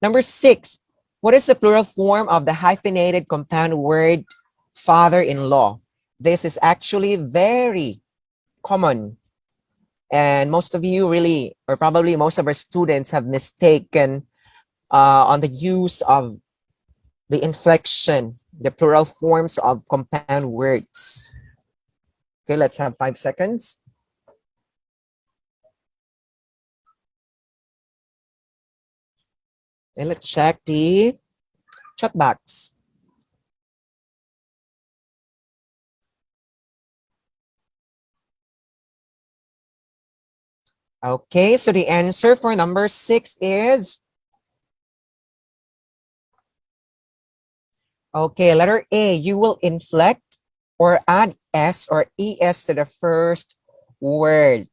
Number 6, what is the plural form of the hyphenated compound word father-in-law? This is actually very common. And most of you really, or probably most of our students have mistaken on the use of the inflection, the plural forms of compound words. Okay, let's have 5 seconds. And let's check the chat box. Okay, so the answer for number 6 is, okay, letter A, you will inflect or add S or ES to the first word.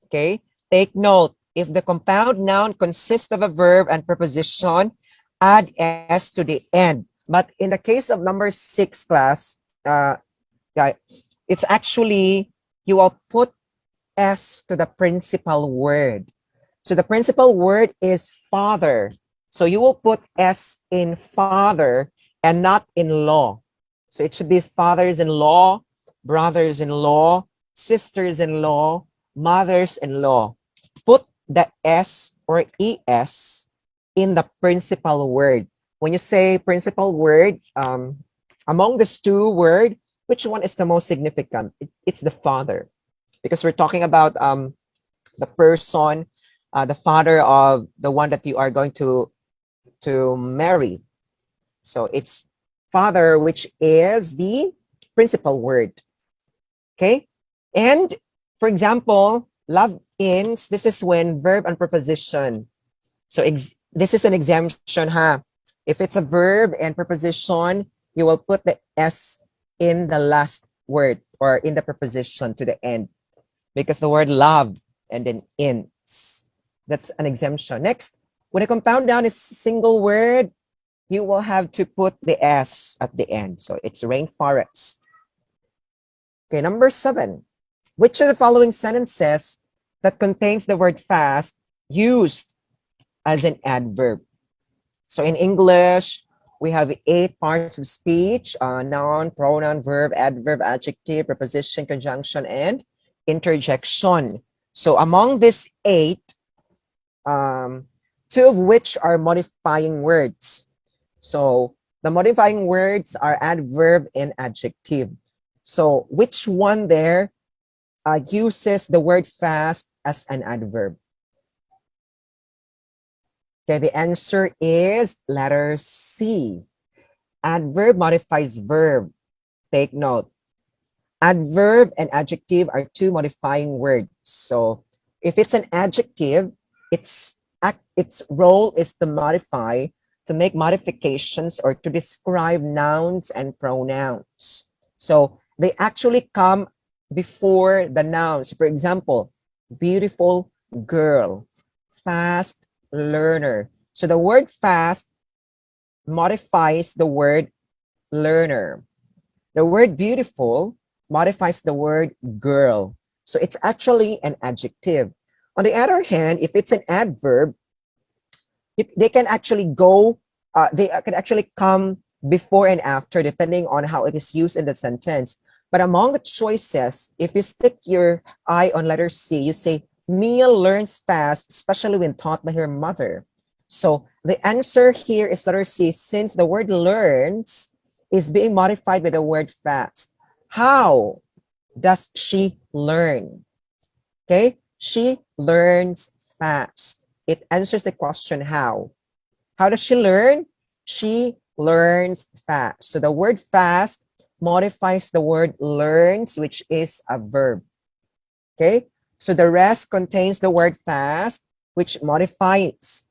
Okay, take note, if the compound noun consists of a verb and preposition, add S to the end. But in the case of number 6 class, it's actually, you will put S to the principal word. So the principal word is father. So you will put S in father and not in law. So it should be fathers-in-law, brothers-in-law, sisters-in-law, mothers-in-law. Put the S or ES in the principal word. When you say principal word, among these two words, which one is the most significant? It's the father, because we're talking about the person, the father of the one that you are going to marry. So it's father, which is the principal word. Okay, and for example, love-ins, this is when verb and preposition. So this is an exemption, huh? If it's a verb and preposition, you will put the S in the last word or in the preposition to the end, because the word love and then ins. That's an exemption. Next, when a compound noun is a single word, you will have to put the S at the end. So it's rainforest. Okay, number 7. Which of the following sentences that contains the word fast used as an adverb? So in English, we have 8 parts of speech: noun, pronoun, verb, adverb, adjective, preposition, conjunction, and interjection. So among these 8, 2 of which are modifying words. So the modifying words are adverb and adjective. So which one there uses the word fast as an adverb? Okay, the answer is letter C. Adverb modifies verb. Take note. Adverb and adjective are 2 modifying words. So if it's an adjective, its role is to modify, to make modifications, or to describe nouns and pronouns. So they actually come before the nouns. For example, beautiful girl, fast learner. So the word fast modifies the word learner. The word beautiful modifies the word girl. So it's actually an adjective. On the other hand, if it's an adverb, they can actually go, they can actually come before and after, depending on how it is used in the sentence. But among the choices, if you stick your eye on letter C, you say, Mia learns fast, especially when taught by her mother. So the answer here is letter C, since the word learns is being modified by the word fast. How does she learn? Okay, she learns fast. It answers the question how. How does she learn? She learns fast. So the word fast modifies the word learns, which is a verb. Okay, so the rest contains the word fast, which modifies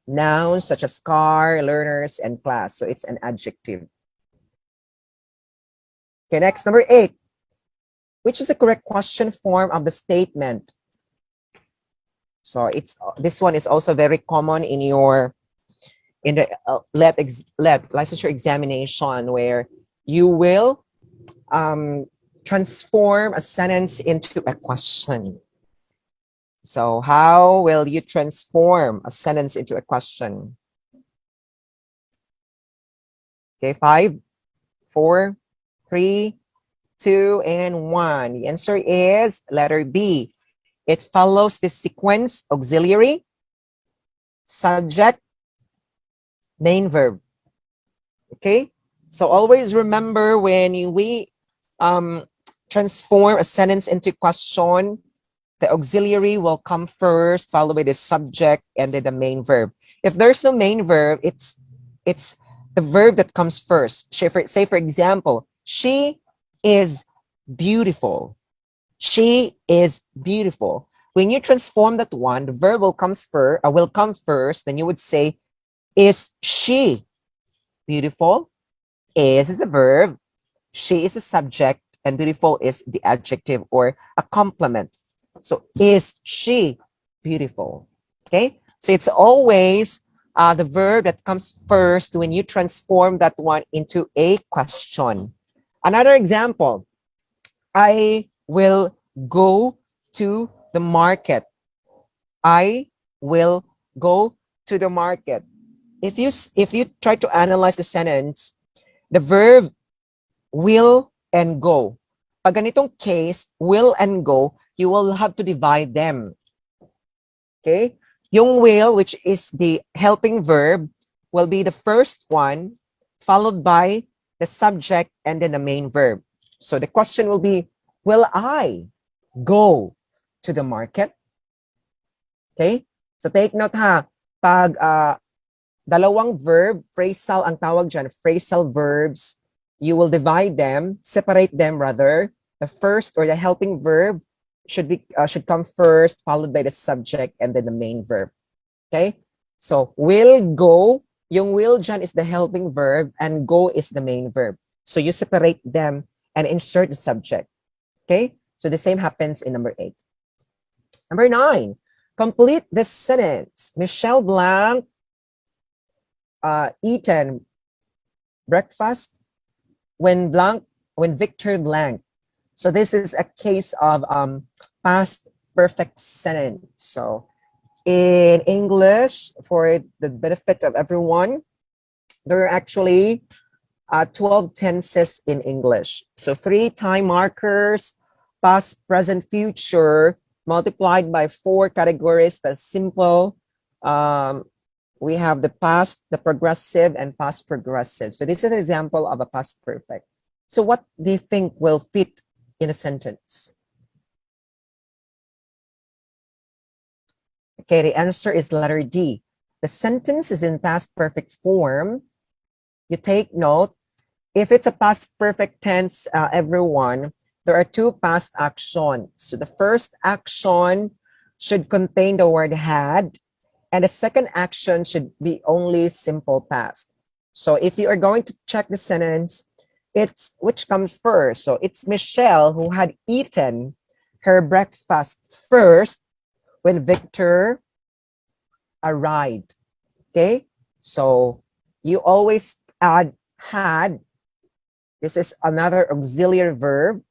nouns such as car, learners, and class. So it's an adjective. Okay, next, number 8. Which is the correct question form of the statement? So it's this one is also very common in your the let licensure examination, where you will transform a sentence into a question. So how will you transform a sentence into a question? Okay, 5, 4, 3, 2, and 1. The answer is letter B. It follows the sequence: auxiliary, subject, main verb. Okay, so always remember when we transform a sentence into question, the auxiliary will come first, followed by the subject, and then the main verb. If there's no main verb, it's the verb that comes first. Say for example, she is beautiful. She is beautiful. When you transform that one, the verb will come first. Then you would say, is she beautiful? Is the verb, she is the subject, and beautiful is the adjective or a complement. So is she beautiful? Okay, so it's always the verb that comes first when you transform that one into a question. Another example, I will go to the market. I will go to the market. If you try to analyze the sentence, the verb will and go. Pag ganitong case, will and go, you will have to divide them. Okay? Yung will, which is the helping verb, will be the first one, followed by the subject and then the main verb. So the question will be, will I go to the market? Okay? So take note ha, pag dalawang verb, phrasal ang tawag dyan, phrasal verbs, you will divide them, separate them rather. The first or the helping verb should come first, followed by the subject and then the main verb. Okay? So will go, yung will dyan is the helping verb and go is the main verb. So you separate them and insert the subject. Okay? So the same happens in number 8. Number 9, complete this sentence. Michelle Blanc eaten breakfast when Victor Blanc. So this is a case of past perfect sentence. So in English, for the benefit of everyone, there are actually 12 tenses in English. So 3 time markers, past, present, future, multiplied by 4 categories. That's simple. We have the past, the progressive, and past progressive. So this is an example of a past perfect. So what do you think will fit in a sentence? Okay, the answer is letter D. The sentence is in past perfect form. You take note, if it's a past perfect tense, everyone, there are 2 past actions. So the first action should contain the word had, and the second action should be only simple past. So if you are going to check the sentence, it's which comes first. So it's Michelle who had eaten her breakfast first when Victor arrived. Okay? So you always add had. This is another auxiliary verb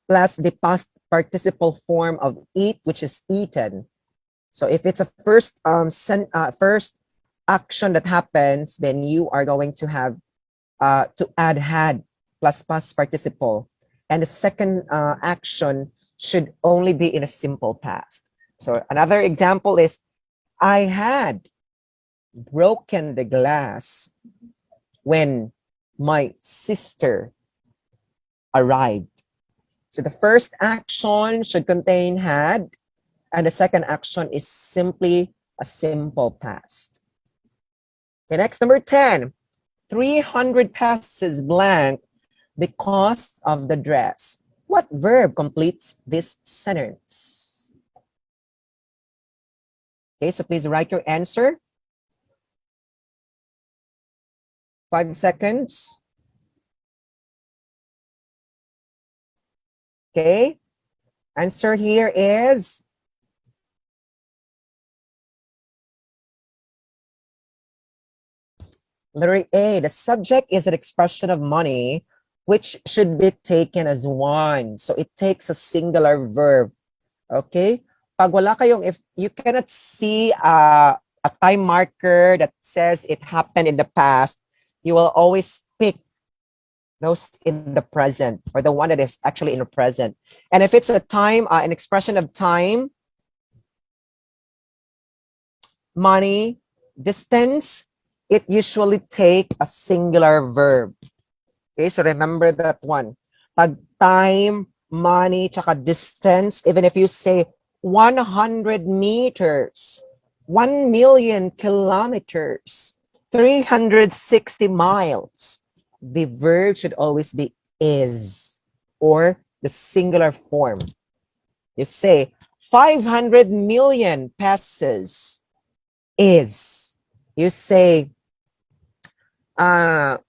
plus the past participle form of eat, which is eaten. So if it's a first action that happens, then you are going to have to add had plus past participle. And the second action should only be in a simple past. So another example is, I had broken the glass when my sister arrived. So the first action should contain had, and the second action is simply a simple past. Okay, next, number 10. 300 passes blank the cost of the dress. What verb completes this sentence? Okay, so please write your answer. 5 seconds. Okay, answer here is letter A. The subject is an expression of money, which should be taken as one. So it takes a singular verb. Okay? Pag wala kayong, if you cannot see a time marker that says it happened in the past, you will always pick those in the present, or the one that is actually in the present. And if it's a time, an expression of time, money, distance, it usually take a singular verb. Okay, so remember that one. Pag time, money, tsaka distance, even if you say 100 meters, 1 million kilometers, 360 miles, the verb should always be is, or the singular form. You say 500 million pesos is. You say 12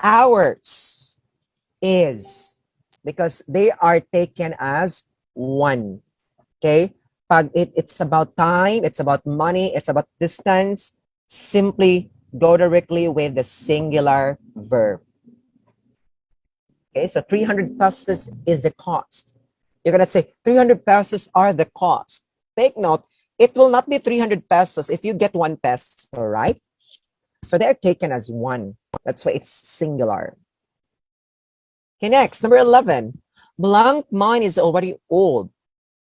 hours is, because they are taken as one. Okay? Pag it's about time, it's about money, it's about distance, simply go directly with the singular verb. Okay, so 300 pesos is the cost. You're going to say 300 pesos are the cost. Take note, it will not be 300 pesos if you get 1 peso, right? So they're taken as one. That's why it's singular. Okay, next, number 11. Blank mine is already old.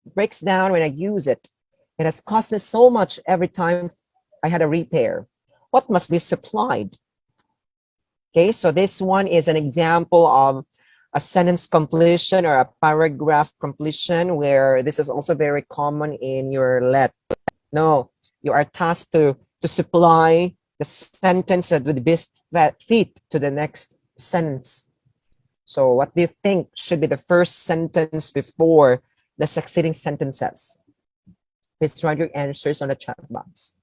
It breaks down when I use it. It has cost me so much every time I had a repair. What must be supplied? Okay, so this one is an example of a sentence completion or a paragraph completion, where this is also very common in your let. No, you are tasked to supply the sentence that would best fit to the next sentence. So what do you think should be the first sentence before the succeeding sentences? Please write your answers on the chat box.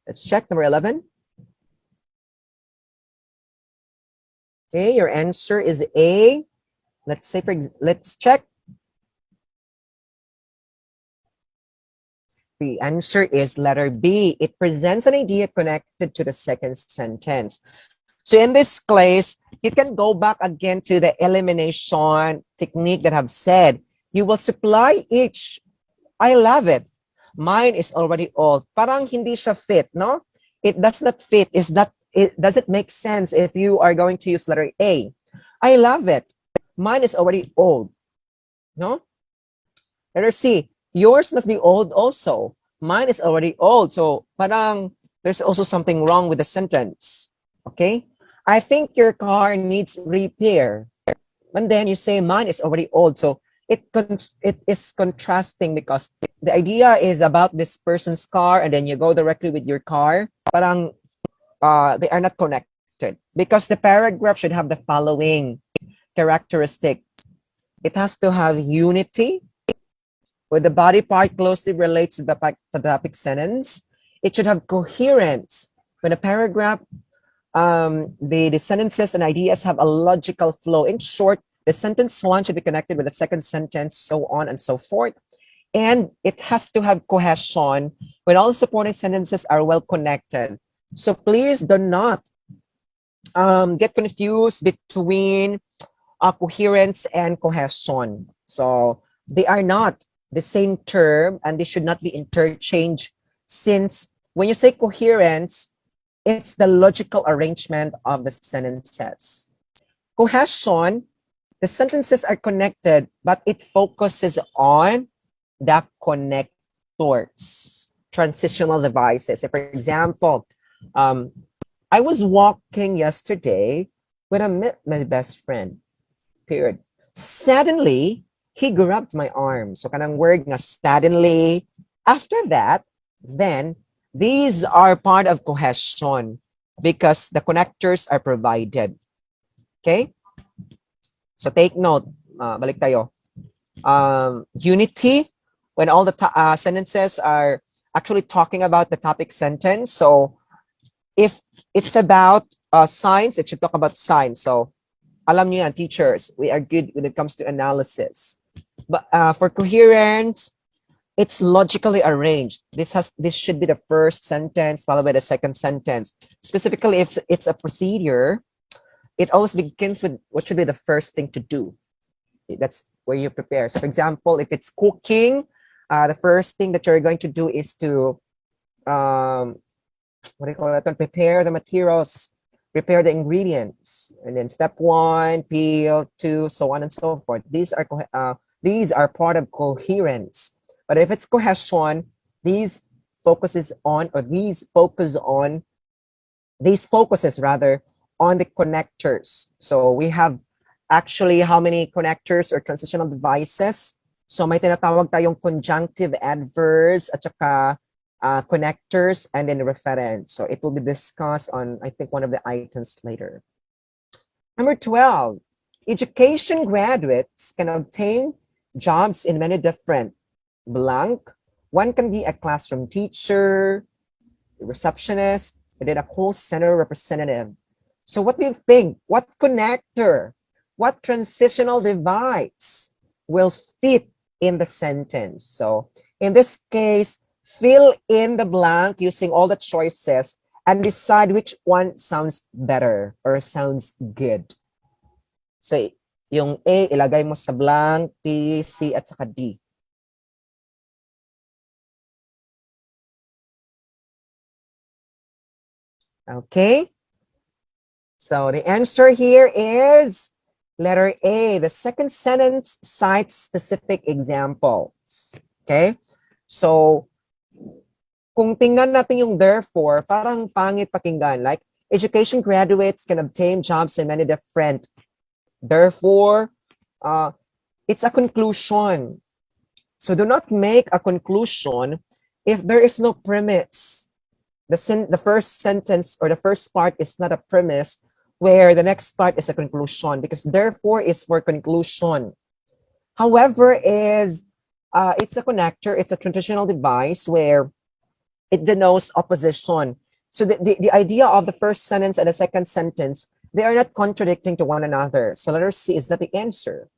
Let's check number 11. Okay, your answer is A. Let's say, let's check. The answer is letter B. It presents an idea connected to the second sentence. So in this case, you can go back again to the elimination technique that I've said. You will supply each. I love it. Mine is already old. Parang hindi siya fit, no? It does not fit. Does it make sense if you are going to use letter A? I love it. Mine is already old. No? Letter C. Yours must be old also. Mine is already old. So parang there's also something wrong with the sentence. Okay? I think your car needs repair. And then you say mine is already old. So it is contrasting, because the idea is about this person's car, and then you go directly with your car. Parang they are not connected, because the paragraph should have the following characteristic. It has to have unity, where the body part closely relates to the topic sentence. It should have coherence. When a paragraph, the sentences and ideas have a logical flow. In short, the sentence one should be connected with the second sentence, so on and so forth. And it has to have cohesion when all supporting sentences are well connected. So please do not get confused between coherence and cohesion. So they are not the same term, and they should not be interchanged, since when you say coherence, it's the logical arrangement of the sentences. Cohesion, the sentences are connected, but it focuses on the connectors, transitional devices. So for example, I was walking yesterday when I met my best friend, period. Suddenly, he grabbed my arm. So kanang word nga suddenly. After that, then, these are part of cohesion, because the connectors are provided. Okay? So take note. Balik tayo. Unity, when all the sentences are actually talking about the topic sentence. So if it's about science, it should talk about science. So alam niyo yan, teachers, we are good when it comes to analysis. But for coherence, it's logically arranged. This should be the first sentence followed by the second sentence. Specifically, if it's a procedure, it always begins with what should be the first thing to do. That's where you prepare. So for example, if it's cooking, the first thing that you're going to do is to what do you call it? Prepare the materials prepare the ingredients, and then step 1, peel, 2, so on and so forth. These are part of coherence. But if it's cohesion, these focuses rather on the connectors. So we have actually how many connectors or transitional devices? So may tinatawag tayong conjunctive adverbs at saka connectors and then referent. So it will be discussed on, I think, one of the items later. Number 12, education graduates can obtain jobs in many different blank. One can be a classroom teacher, a receptionist, and then a call center representative. So what do you think? What connector, what transitional device will fit in the sentence? So in this case, fill in the blank using all the choices and decide which one sounds better or sounds good. So yung A, ilagay mo sa blank, B, C, at saka D. Okay. So the answer here is letter A. The second sentence cites specific examples. Okay? So, kung tingnan natin yung therefore, parang pangit pakinggan. Like, education graduates can obtain jobs in many different. Therefore, it's a conclusion. So do not make a conclusion if there is no premise. The first sentence or the first part is not a premise, where the next part is a conclusion, because therefore is for conclusion. However, it's a connector, it's a traditional device where it denotes opposition. So the idea of the first sentence and the second sentence, they are not contradicting to one another. So letter C is not the answer.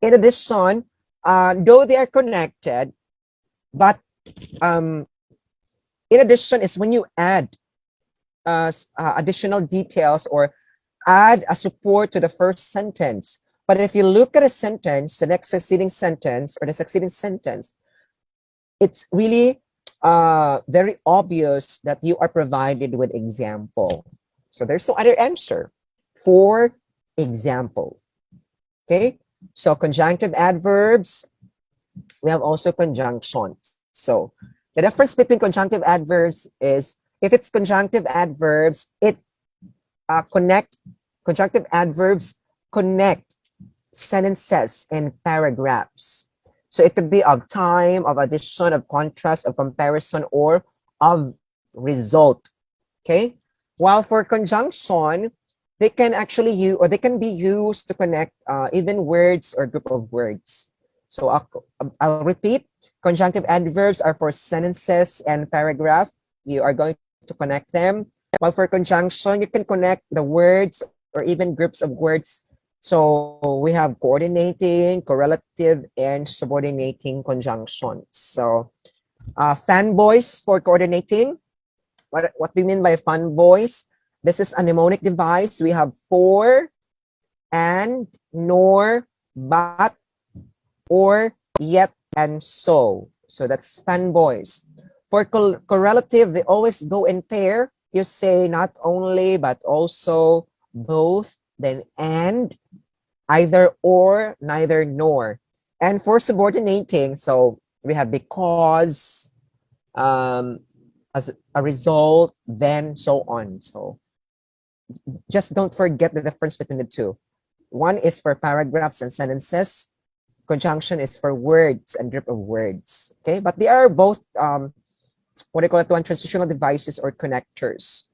In addition, though they are connected, but in addition is when you add additional details or add a support to the first sentence. But if you look at a sentence, the next succeeding sentence or the succeeding sentence, it's really very obvious that you are provided with example. So there's no other answer. For example. Okay? So conjunctive adverbs, we have also conjunctions. So the difference between conjunctive adverbs is if it's conjunctive adverbs, conjunctive adverbs connect sentences and paragraphs. So it could be of time, of addition, of contrast, of comparison, or of result. Okay? While for conjunction, they can actually use, or they can be used to connect even words or group of words. So I'll repeat. Conjunctive adverbs are for sentences and paragraph. You are going to connect them. While for conjunction, you can connect the words or even groups of words. So we have coordinating, correlative, and subordinating conjunctions. So fanboys for coordinating. What do you mean by fanboys? This is a mnemonic device. We have for, and, nor, but, or, yet, and so. So that's fanboys. For correlative, they always go in pair. You say not only, but also, both, then and, either or, neither nor. And for subordinating, so we have because, as a result, then, so on. So just don't forget the difference between the two. One is for paragraphs and sentences. Conjunction is for words and group of words. Okay, but they are both what do you call it? Transitional devices or connectors.